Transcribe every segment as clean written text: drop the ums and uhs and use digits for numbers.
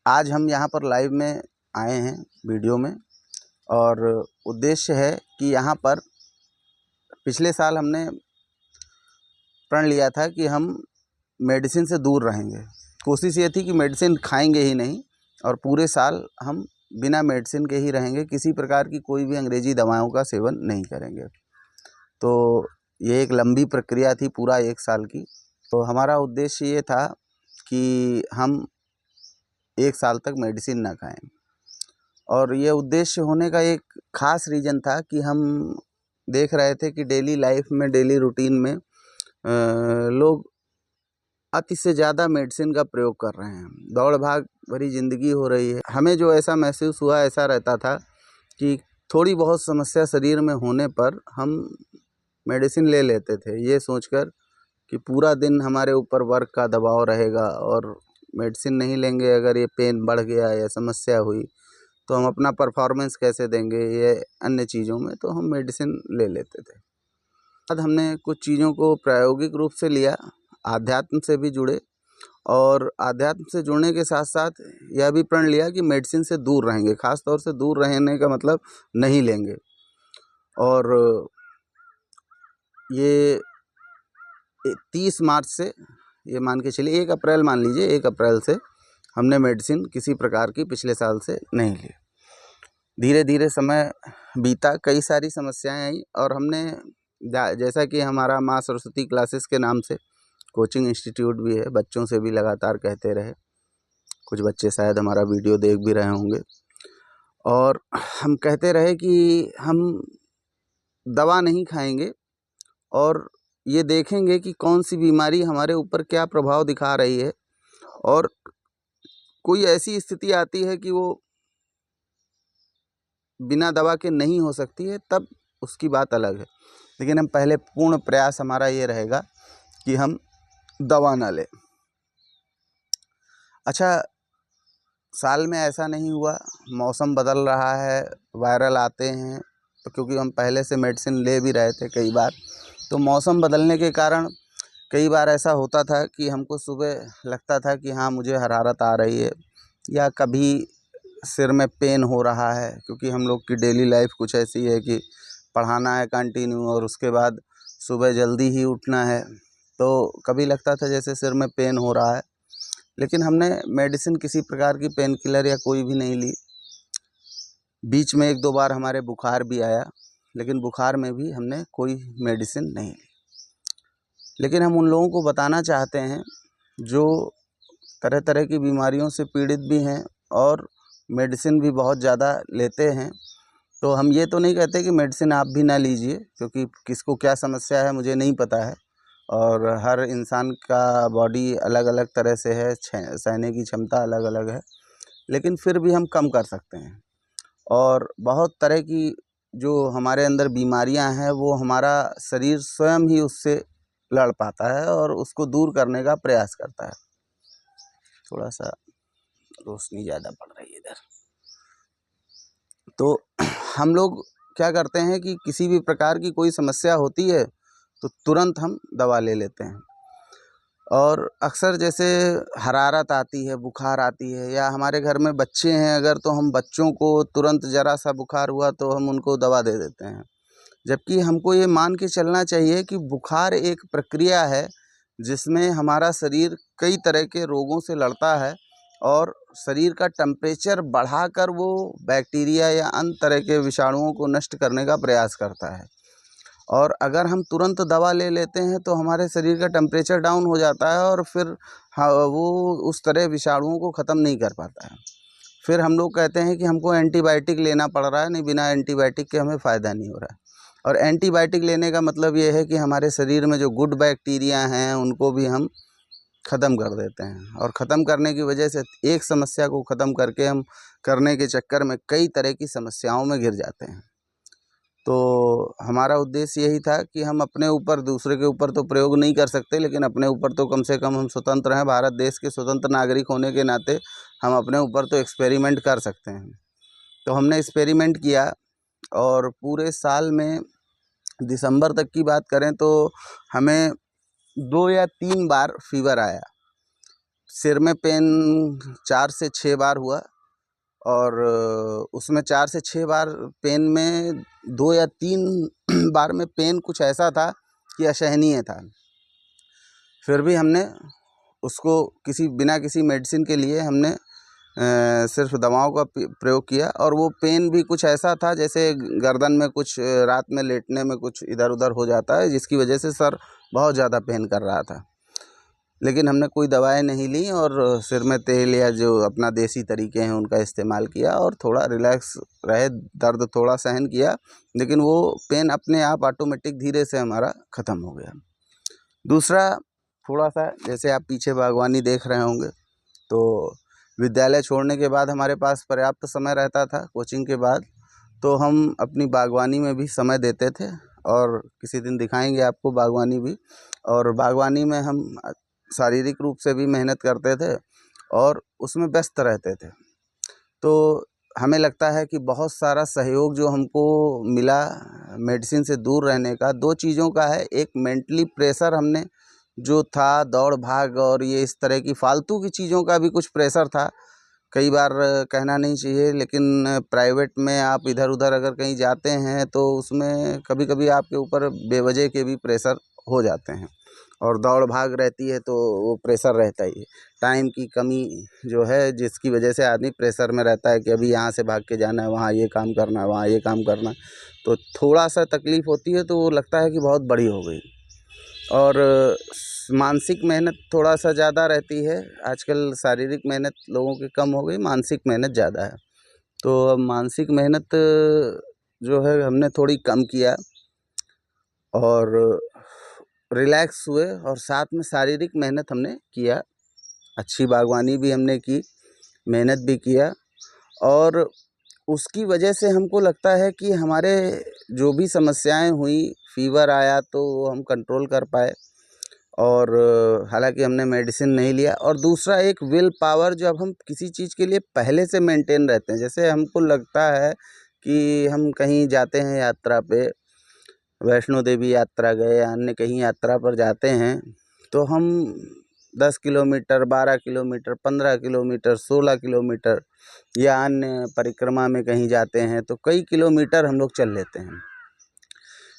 आज हम यहाँ पर लाइव में आए हैं वीडियो में, और उद्देश्य है कि यहाँ पर पिछले साल हमने प्रण लिया था कि हम मेडिसिन से दूर रहेंगे। कोशिश ये थी कि मेडिसिन खाएंगे ही नहीं और पूरे साल हम बिना मेडिसिन के ही रहेंगे, किसी प्रकार की कोई भी अंग्रेजी दवाओं का सेवन नहीं करेंगे। तो ये एक लंबी प्रक्रिया थी, पूरा 1 साल की। तो हमारा उद्देश्य ये था कि हम 1 साल तक मेडिसिन ना खाएं, और ये उद्देश्य होने का एक ख़ास रीज़न था कि हम देख रहे थे कि डेली लाइफ में, डेली रूटीन में लोग अति से ज़्यादा मेडिसिन का प्रयोग कर रहे हैं। दौड़ भाग भरी ज़िंदगी हो रही है। हमें जो ऐसा महसूस हुआ, ऐसा रहता था कि थोड़ी बहुत समस्या शरीर में होने पर हम मेडिसिन ले लेते थे, ये सोचकर कि पूरा दिन हमारे ऊपर वर्क का दबाव रहेगा और मेडिसिन नहीं लेंगे, अगर ये पेन बढ़ गया या समस्या हुई तो हम अपना परफॉर्मेंस कैसे देंगे, ये अन्य चीज़ों में, तो हम मेडिसिन ले लेते थे। बाद हमने कुछ चीज़ों को प्रायोगिक रूप से लिया, आध्यात्म से भी जुड़े, और आध्यात्म से जुड़ने के साथ साथ यह भी प्रण लिया कि मेडिसिन से दूर रहेंगे। ख़ास तौर से दूर रहने का मतलब नहीं लेंगे। और ये 30 मार्च से, ये मान के चलिए 1 अप्रैल मान लीजिए, 1 अप्रैल से हमने मेडिसिन किसी प्रकार की पिछले साल से नहीं ली। धीरे धीरे समय बीता, कई सारी समस्याएं आई, और हमने जैसा कि हमारा माँ सरस्वती क्लासेस के नाम से कोचिंग इंस्टीट्यूट भी है, बच्चों से भी लगातार कहते रहे, कुछ बच्चे शायद हमारा वीडियो देख भी रहे होंगे, और हम कहते रहे कि हम दवा नहीं खाएंगे और ये देखेंगे कि कौन सी बीमारी हमारे ऊपर क्या प्रभाव दिखा रही है, और कोई ऐसी स्थिति आती है कि वो बिना दवा के नहीं हो सकती है, तब उसकी बात अलग है। लेकिन हम पहले पूर्ण प्रयास हमारा ये रहेगा कि हम दवा ना लें। अच्छा, साल में ऐसा नहीं हुआ, मौसम बदल रहा है, वायरल आते हैं, तो क्योंकि हम पहले से मेडिसिन ले भी रहे थे कई बार, तो मौसम बदलने के कारण कई बार ऐसा होता था कि हमको सुबह लगता था कि हाँ मुझे हरारत आ रही है, या कभी सिर में पेन हो रहा है, क्योंकि हम लोग की डेली लाइफ कुछ ऐसी है कि पढ़ाना है कंटिन्यू और उसके बाद सुबह जल्दी ही उठना है, तो कभी लगता था जैसे सिर में पेन हो रहा है। लेकिन हमने मेडिसिन किसी प्रकार की पेन किलर या कोई भी नहीं ली। बीच में 1-2 बार हमारे बुखार भी आया, लेकिन बुखार में भी हमने कोई मेडिसिन नहीं ली। लेकिन हम उन लोगों को बताना चाहते हैं जो तरह तरह की बीमारियों से पीड़ित भी हैं और मेडिसिन भी बहुत ज़्यादा लेते हैं। तो हम ये तो नहीं कहते कि मेडिसिन आप भी ना लीजिए, क्योंकि किसको क्या समस्या है मुझे नहीं पता है, और हर इंसान का बॉडी अलग अलग तरह से है, सहने की क्षमता अलग अलग है। लेकिन फिर भी हम कम कर सकते हैं, और बहुत तरह की जो हमारे अंदर बीमारियां हैं वो हमारा शरीर स्वयं ही उससे लड़ पाता है और उसको दूर करने का प्रयास करता है। थोड़ा सा रोशनी ज़्यादा पड़ रही है इधर। तो हम लोग क्या करते हैं कि किसी भी प्रकार की कोई समस्या होती है तो तुरंत हम दवा ले लेते हैं, और अक्सर जैसे हरारत आती है, बुखार आती है, या हमारे घर में बच्चे हैं अगर, तो हम बच्चों को तुरंत ज़रा सा बुखार हुआ तो हम उनको दवा दे देते हैं। जबकि हमको ये मान के चलना चाहिए कि बुखार एक प्रक्रिया है जिसमें हमारा शरीर कई तरह के रोगों से लड़ता है, और शरीर का टेम्परेचर बढ़ाकर वो बैक्टीरिया या अन्य तरह के विषाणुओं को नष्ट करने का प्रयास करता है। और अगर हम तुरंत दवा ले लेते हैं तो हमारे शरीर का टेम्परेचर डाउन हो जाता है, और फिर हाँ, वो उस तरह विषाणुओं को ख़त्म नहीं कर पाता है। फिर हम लोग कहते हैं कि हमको एंटीबायोटिक लेना पड़ रहा है। नहीं, बिना एंटीबायोटिक के हमें फ़ायदा नहीं हो रहा है। और एंटीबायोटिक लेने का मतलब ये है कि हमारे शरीर में जो गुड बैक्टीरिया हैं उनको भी हम ख़त्म कर देते हैं, और ख़त्म करने की वजह से एक समस्या को ख़त्म करके हम करने के चक्कर में कई तरह की समस्याओं में घिर जाते हैं। तो हमारा उद्देश्य यही था कि हम अपने ऊपर, दूसरे के ऊपर तो प्रयोग नहीं कर सकते, लेकिन अपने ऊपर तो कम से कम हम स्वतंत्र हैं। भारत देश के स्वतंत्र नागरिक होने के नाते हम अपने ऊपर तो एक्सपेरिमेंट कर सकते हैं। तो हमने एक्सपेरिमेंट किया, और पूरे साल में दिसंबर तक की बात करें तो हमें 2 या 3 बार फीवर आया। सिर में पेन 4 से 6 बार हुआ और उसमें 4 से 6 बार पेन में 2 या 3 बार में पेन कुछ ऐसा था कि असहनीय था। फिर भी हमने उसको बिना किसी मेडिसिन के लिए हमने सिर्फ दवाओं का प्रयोग किया और वो पेन भी कुछ ऐसा था जैसे गर्दन में कुछ रात में लेटने में कुछ इधर उधर हो जाता है, जिसकी वजह से सर बहुत ज़्यादा पेन कर रहा था। लेकिन हमने कोई दवाएं नहीं ली और सिर में तेल या जो अपना देसी तरीके हैं उनका इस्तेमाल किया और थोड़ा रिलैक्स रहे, दर्द थोड़ा सहन किया, लेकिन वो पेन अपने आप ऑटोमेटिक धीरे से हमारा ख़त्म हो गया। दूसरा, थोड़ा सा जैसे आप पीछे बागवानी देख रहे होंगे, तो विद्यालय छोड़ने के बाद हमारे पास पर्याप्त समय रहता था कोचिंग के बाद, तो हम अपनी बागवानी में भी समय देते थे और किसी दिन दिखाएंगे आपको बागवानी भी। और बागवानी में हम शारीरिक रूप से भी मेहनत करते थे और उसमें व्यस्त रहते थे। तो हमें लगता है कि बहुत सारा सहयोग जो हमको मिला मेडिसिन से दूर रहने का, 2 चीज़ों का है। एक मेंटली प्रेशर हमने जो था, दौड़ भाग और ये इस तरह की फालतू की चीज़ों का भी कुछ प्रेशर था। कई बार कहना नहीं चाहिए, लेकिन प्राइवेट में आप इधर उधर अगर कहीं जाते हैं तो उसमें कभी कभी आपके ऊपर बेवजह के भी प्रेशर हो जाते हैं और दौड़ भाग रहती है तो वो प्रेशर रहता ही है। टाइम की कमी जो है जिसकी वजह से आदमी प्रेशर में रहता है कि अभी यहाँ से भाग के जाना है, वहाँ ये काम करना है, वहाँ ये काम करना है, तो थोड़ा सा तकलीफ़ होती है तो वो लगता है कि बहुत बड़ी हो गई। और मानसिक मेहनत थोड़ा सा ज़्यादा रहती है। आजकल शारीरिक मेहनत लोगों की कम हो गई, मानसिक मेहनत ज़्यादा है। तो अब मानसिक मेहनत जो है हमने थोड़ी कम किया और रिलैक्स हुए और साथ में शारीरिक मेहनत हमने किया। अच्छी बागवानी भी हमने की, मेहनत भी किया और उसकी वजह से हमको लगता है कि हमारे जो भी समस्याएं हुई, फीवर आया तो हम कंट्रोल कर पाए और हालांकि हमने मेडिसिन नहीं लिया। और दूसरा, एक विल पावर, जब हम किसी चीज़ के लिए पहले से मेंटेन रहते हैं, जैसे हमको लगता है कि हम कहीं जाते हैं यात्रा पे, वैष्णो देवी यात्रा गए या अन्य कहीं यात्रा पर जाते हैं, तो हम 10 किलोमीटर, 12 किलोमीटर, 15 किलोमीटर, 16 किलोमीटर या अन्य परिक्रमा में कहीं जाते हैं तो कई किलोमीटर हम लोग चल लेते हैं,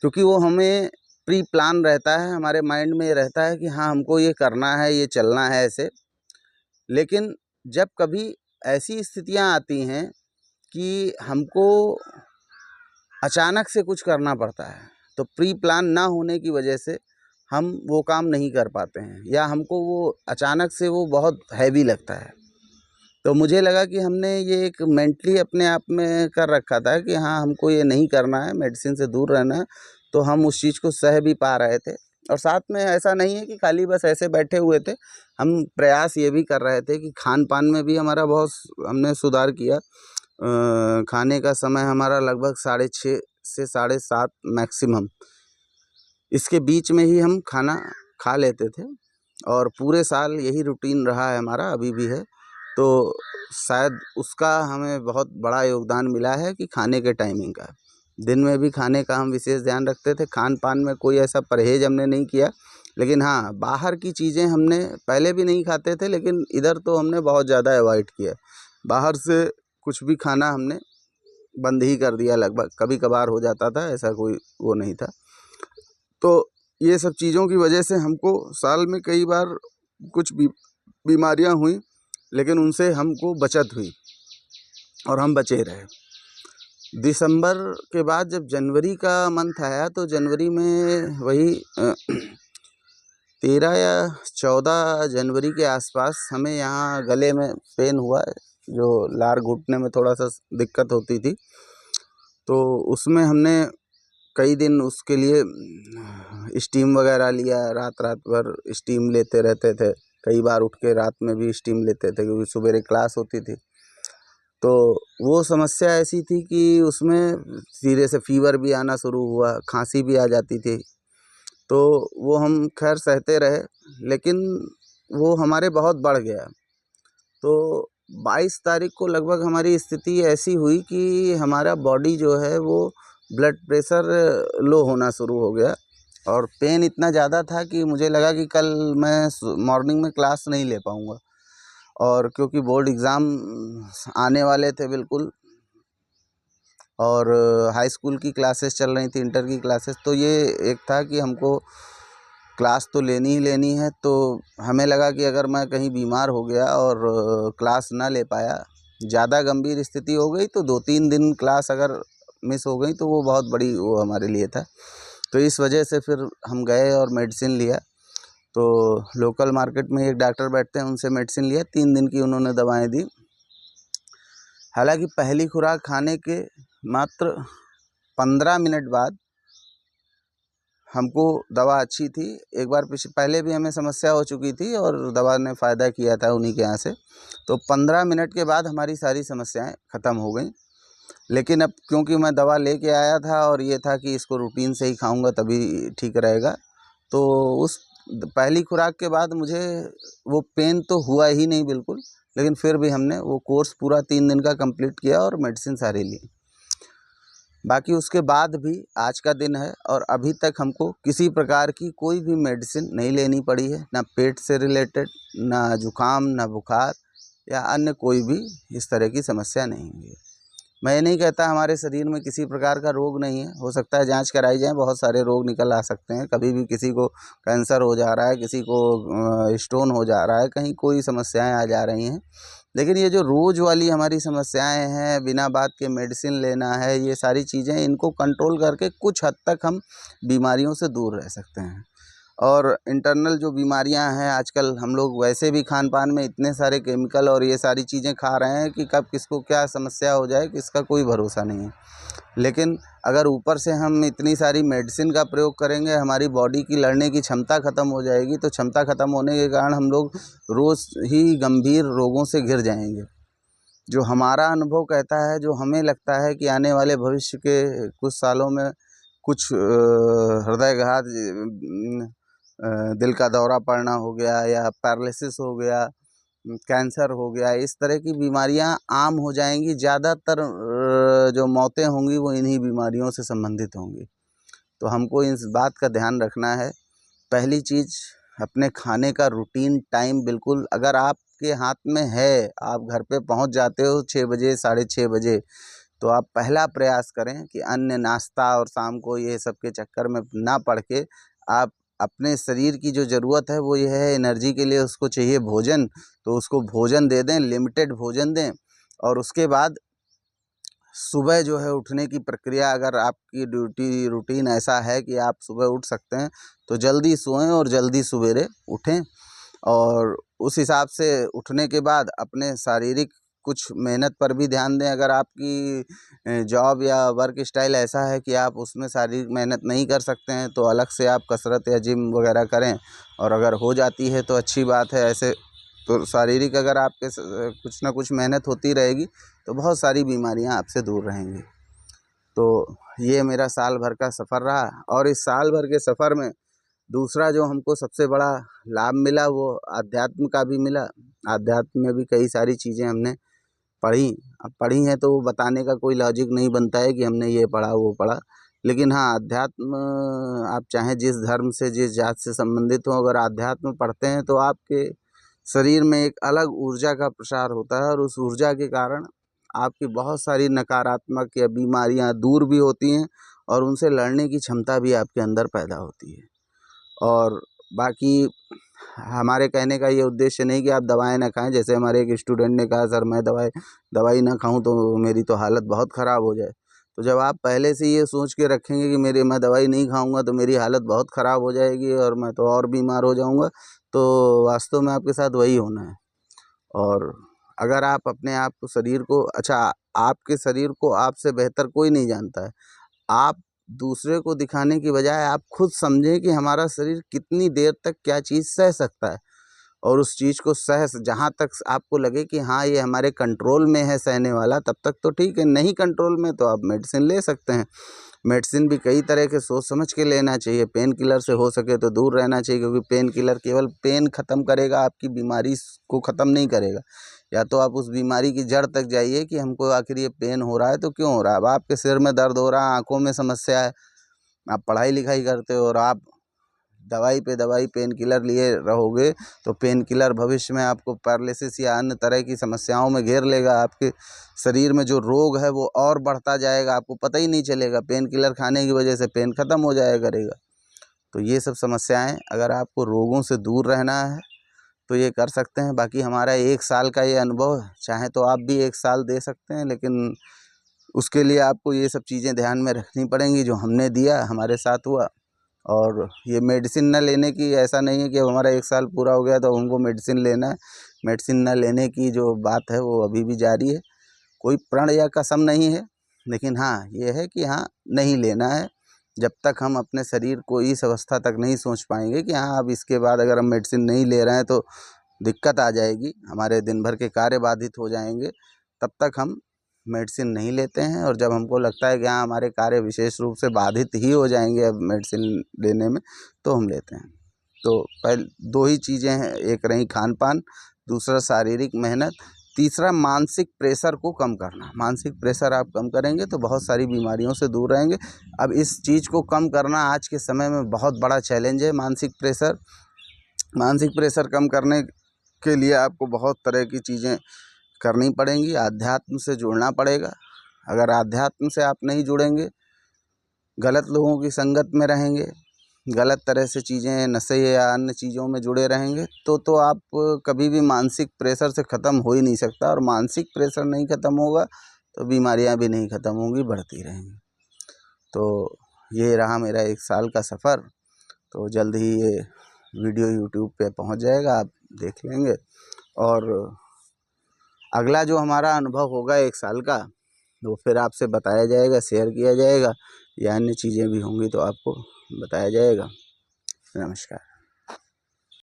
क्योंकि वो हमें प्री प्लान रहता है, हमारे माइंड में ये रहता है कि हाँ हमको ये करना है, ये चलना है ऐसे। लेकिन जब कभी ऐसी स्थितियाँ आती हैं कि हमको अचानक से कुछ करना पड़ता है, तो प्री प्लान ना होने की वजह से हम वो काम नहीं कर पाते हैं या हमको वो अचानक से वो बहुत हैवी लगता है। तो मुझे लगा कि हमने ये एक मेंटली अपने आप में कर रखा था कि हाँ हमको ये नहीं करना है, मेडिसिन से दूर रहना है, तो हम उस चीज़ को सह भी पा रहे थे। और साथ में ऐसा नहीं है कि खाली बस ऐसे बैठे हुए थे, हम प्रयास ये भी कर रहे थे कि खान पान में भी हमारा बहुत हमने सुधार किया। खाने का समय हमारा लगभग 6:30 से 7:30 मैक्सिमम, इसके बीच में ही हम खाना खा लेते थे और पूरे साल यही रूटीन रहा है हमारा, अभी भी है। तो शायद उसका हमें बहुत बड़ा योगदान मिला है कि खाने के टाइमिंग का, दिन में भी खाने का हम विशेष ध्यान रखते थे। खान पान में कोई ऐसा परहेज़ हमने नहीं किया, लेकिन हाँ बाहर की चीज़ें हमने पहले भी नहीं खाते थे, लेकिन इधर तो हमने बहुत ज़्यादा अवॉइड किया। बाहर से कुछ भी खाना हमने बंद ही कर दिया लगभग, कभी कभार हो जाता था, ऐसा कोई वो नहीं था। तो ये सब चीज़ों की वजह से हमको साल में कई बार कुछ बीमारियां हुई, लेकिन उनसे हमको बचत हुई और हम बचे रहे। दिसंबर के बाद जब जनवरी का मंथ आया तो जनवरी में वही 13 या 14 जनवरी के आसपास हमें यहाँ गले में पेन हुआ, जो लार घुटने में थोड़ा सा दिक्कत होती थी। तो उसमें हमने कई दिन उसके लिए स्टीम वगैरह लिया, रात रात भर स्टीम लेते रहते थे, कई बार उठ के रात में भी स्टीम लेते थे क्योंकि सवेरे क्लास होती थी। तो वो समस्या ऐसी थी कि उसमें धीरे से फीवर भी आना शुरू हुआ, खांसी भी आ जाती थी। तो वो हम खैर सहते रहे, लेकिन वो हमारे बहुत बढ़ गया। तो 22 तारीख को लगभग हमारी स्थिति ऐसी हुई कि हमारा बॉडी जो है वो ब्लड प्रेशर लो होना शुरू हो गया और पेन इतना ज़्यादा था कि मुझे लगा कि कल मैं मॉर्निंग में क्लास नहीं ले पाऊँगा। और क्योंकि बोर्ड एग्ज़ाम आने वाले थे बिल्कुल, और हाई स्कूल की क्लासेस चल रही थी, इंटर की क्लासेस, तो ये एक था कि हमको क्लास तो लेनी ही लेनी है। तो हमें लगा कि अगर मैं कहीं बीमार हो गया और क्लास ना ले पाया, ज़्यादा गंभीर स्थिति हो गई, तो 2-3 दिन क्लास अगर मिस हो गई तो वो बहुत बड़ी वो हमारे लिए था। तो इस वजह से फिर हम गए और मेडिसिन लिया। तो लोकल मार्केट में एक डॉक्टर बैठते हैं, उनसे मेडिसिन लिया। 3 दिन की उन्होंने दवाएं दी। हालांकि पहली खुराक खाने के मात्र 15 मिनट बाद हमको दवा अच्छी थी। एक बार पहले भी हमें समस्या हो चुकी थी और दवा ने फ़ायदा किया था उन्हीं के यहाँ से। तो 15 मिनट के बाद हमारी सारी समस्याएं ख़त्म हो गई। लेकिन अब क्योंकि मैं दवा लेके आया था और ये था कि इसको रूटीन से ही खाऊंगा तभी ठीक रहेगा, तो उस पहली खुराक के बाद मुझे वो पेन तो हुआ ही नहीं बिल्कुल। लेकिन फिर भी हमने वो कोर्स पूरा 3 दिन का कंप्लीट किया और मेडिसिन सारी ली। बाकी उसके बाद भी आज का दिन है और अभी तक हमको किसी प्रकार की कोई भी मेडिसिन नहीं लेनी पड़ी है, ना पेट से रिलेटेड, ना जुकाम, ना बुखार या अन्य कोई भी इस तरह की समस्या नहीं हुई है। मैं ये नहीं कहता हमारे शरीर में किसी प्रकार का रोग नहीं है, हो सकता है जांच कराई जाए, बहुत सारे रोग निकल आ सकते हैं। कभी भी किसी को कैंसर हो जा रहा है, किसी को स्टोन हो जा रहा है, कहीं कोई समस्याएं आ जा रही हैं। लेकिन ये जो रोज़ वाली हमारी समस्याएं हैं, बिना बात के मेडिसिन लेना है, ये सारी चीज़ें, इनको कंट्रोल करके कुछ हद तक हम बीमारियों से दूर रह सकते हैं। और इंटरनल जो बीमारियां हैं, आजकल हम लोग वैसे भी खान पान में इतने सारे केमिकल और ये सारी चीज़ें खा रहे हैं कि कब किसको क्या समस्या हो जाए किसका कोई भरोसा नहीं है। लेकिन अगर ऊपर से हम इतनी सारी मेडिसिन का प्रयोग करेंगे, हमारी बॉडी की लड़ने की क्षमता ख़त्म हो जाएगी। तो क्षमता ख़त्म होने के कारण हम लोग रोज़ ही गंभीर रोगों से घिर जाएंगे। जो हमारा अनुभव कहता है, जो हमें लगता है कि आने वाले भविष्य के कुछ सालों में कुछ हृदयघात, दिल का दौरा पड़ना हो गया या पैरालिसिस हो गया, कैंसर हो गया, इस तरह की बीमारियां आम हो जाएंगी। ज़्यादातर जो मौतें होंगी वो इन्हीं बीमारियों से संबंधित होंगी। तो हमको इस बात का ध्यान रखना है। पहली चीज़, अपने खाने का रूटीन टाइम बिल्कुल, अगर आपके हाथ में है, आप घर पे पहुंच जाते हो 6 बजे, 6:30 बजे, तो आप पहला प्रयास करें कि अन्य नाश्ता और शाम को ये सब के चक्कर में ना पड़ के आप अपने शरीर की जो ज़रूरत है वो ये है एनर्जी के लिए, उसको चाहिए भोजन, तो उसको भोजन दे दें, लिमिटेड भोजन दें। और उसके बाद सुबह जो है उठने की प्रक्रिया, अगर आपकी ड्यूटी रूटीन ऐसा है कि आप सुबह उठ सकते हैं तो जल्दी सोएं और जल्दी सवेरे उठें। और उस हिसाब से उठने के बाद अपने शारीरिक कुछ मेहनत पर भी ध्यान दें। अगर आपकी जॉब या वर्क स्टाइल ऐसा है कि आप उसमें शारीरिक मेहनत नहीं कर सकते हैं तो अलग से आप कसरत या जिम वगैरह करें। और अगर हो जाती है तो अच्छी बात है। ऐसे तो शारीरिक अगर आपके कुछ ना कुछ मेहनत होती रहेगी तो बहुत सारी बीमारियां आपसे दूर रहेंगी। तो ये मेरा साल भर का सफ़र रहा। और इस साल भर के सफ़र में दूसरा जो हमको सबसे बड़ा लाभ मिला वो आध्यात्म का भी मिला। आध्यात्म में भी कई सारी चीज़ें हमने पढ़ी। अब पढ़ी हैं तो वो बताने का कोई लॉजिक नहीं बनता है कि हमने ये पढ़ा वो पढ़ा। लेकिन हाँ, अध्यात्म, आप चाहे जिस धर्म से जिस जात से संबंधित हो, अगर आध्यात्म पढ़ते हैं तो आपके शरीर में एक अलग ऊर्जा का प्रसार होता है और उस ऊर्जा के कारण आपकी बहुत सारी नकारात्मक या बीमारियां दूर भी होती हैं और उनसे लड़ने की क्षमता भी आपके अंदर पैदा होती है। और बाकी हमारे कहने का ये उद्देश्य नहीं कि आप दवाएं ना खाएं। जैसे हमारे एक स्टूडेंट ने कहा, सर मैं दवाई ना खाऊं तो मेरी तो हालत बहुत ख़राब हो जाए। तो जब आप पहले से ये सोच के रखेंगे कि मैं दवाई नहीं खाऊंगा तो मेरी हालत बहुत ख़राब हो जाएगी और मैं तो और बीमार हो जाऊंगा, तो वास्तव में आपके साथ वही होना है। और अगर आप अपने आप को शरीर को, अच्छा, आपके शरीर को आपसे बेहतर कोई नहीं जानता है। आप दूसरे को दिखाने की बजाय आप खुद समझें कि हमारा शरीर कितनी देर तक क्या चीज़ सह सकता है। और उस चीज़ को जहाँ तक आपको लगे कि हाँ ये हमारे कंट्रोल में है सहने वाला, तब तक तो ठीक है। नहीं कंट्रोल में तो आप मेडिसिन ले सकते हैं। मेडिसिन भी कई तरह के सोच समझ के लेना चाहिए। पेन किलर से हो सके तो दूर रहना चाहिए, क्योंकि पेन किलर केवल पेन ख़त्म करेगा, आपकी बीमारी को ख़त्म नहीं करेगा। या तो आप उस बीमारी की जड़ तक जाइए कि हमको आखिर ये पेन हो रहा है तो क्यों हो रहा है। अब आपके सिर में दर्द हो रहा है, आँखों में समस्या है, आप पढ़ाई लिखाई करते हो और आप दवाई पे दवाई पेन किलर लिए रहोगे तो पेन किलर भविष्य में आपको पैरालिसिस या अन्य तरह की समस्याओं में घेर लेगा। आपके शरीर में जो रोग है वो और बढ़ता जाएगा, आपको पता ही नहीं चलेगा। पेन किलर खाने की वजह से पेन ख़त्म हो जाया करेगा। तो ये सब समस्याएं, अगर आपको रोगों से दूर रहना है तो ये कर सकते हैं। बाकी हमारा 1 साल का ये अनुभव है, चाहे तो आप भी 1 साल दे सकते हैं, लेकिन उसके लिए आपको ये सब चीज़ें ध्यान में रखनी पड़ेंगी जो हमने दिया, हमारे साथ हुआ। और ये मेडिसिन न लेने की, ऐसा नहीं है कि अब हमारा 1 साल पूरा हो गया तो हमको मेडिसिन लेना है। मेडिसिन न लेने की जो बात है वो अभी भी जारी है। कोई प्रण या कसम नहीं है, लेकिन हाँ ये है कि हाँ नहीं लेना है जब तक हम अपने शरीर को इस अवस्था तक नहीं सोच पाएंगे कि हाँ अब इसके बाद अगर हम मेडिसिन नहीं ले रहे हैं तो दिक्कत आ जाएगी, हमारे दिन भर के कार्य बाधित हो जाएंगे। तब तक हम मेडिसिन नहीं लेते हैं। और जब हमको लगता है कि हाँ हमारे कार्य विशेष रूप से बाधित ही हो जाएंगे अब मेडिसिन लेने में, तो हम लेते हैं। तो पहले 2 ही चीज़ें हैं, एक रही खान पान, दूसरा शारीरिक मेहनत, तीसरा मानसिक प्रेशर को कम करना। मानसिक प्रेशर आप कम करेंगे तो बहुत सारी बीमारियों से दूर रहेंगे। अब इस चीज़ को कम करना आज के समय में बहुत बड़ा चैलेंज है। मानसिक प्रेशर कम करने के लिए आपको बहुत तरह की चीज़ें करनी पड़ेंगी। आध्यात्म से जुड़ना पड़ेगा। अगर आध्यात्म से आप नहीं जुड़ेंगे, गलत लोगों की संगत में रहेंगे, गलत तरह से चीज़ें, नशे या अन्य चीज़ों में जुड़े रहेंगे तो आप कभी भी मानसिक प्रेशर से ख़त्म हो ही नहीं सकता। और मानसिक प्रेशर नहीं ख़त्म होगा तो बीमारियां भी नहीं ख़त्म होंगी, बढ़ती रहेंगी। तो ये रहा मेरा 1 साल का सफ़र। तो जल्द ही ये वीडियो यूट्यूब पे पहुंच जाएगा, आप देख लेंगे। और अगला जो हमारा अनुभव होगा 1 साल का, वो फिर आपसे बताया जाएगा, शेयर किया जाएगा, या अन्य चीज़ें भी होंगी तो आपको बताया जाएगा। नमस्कार।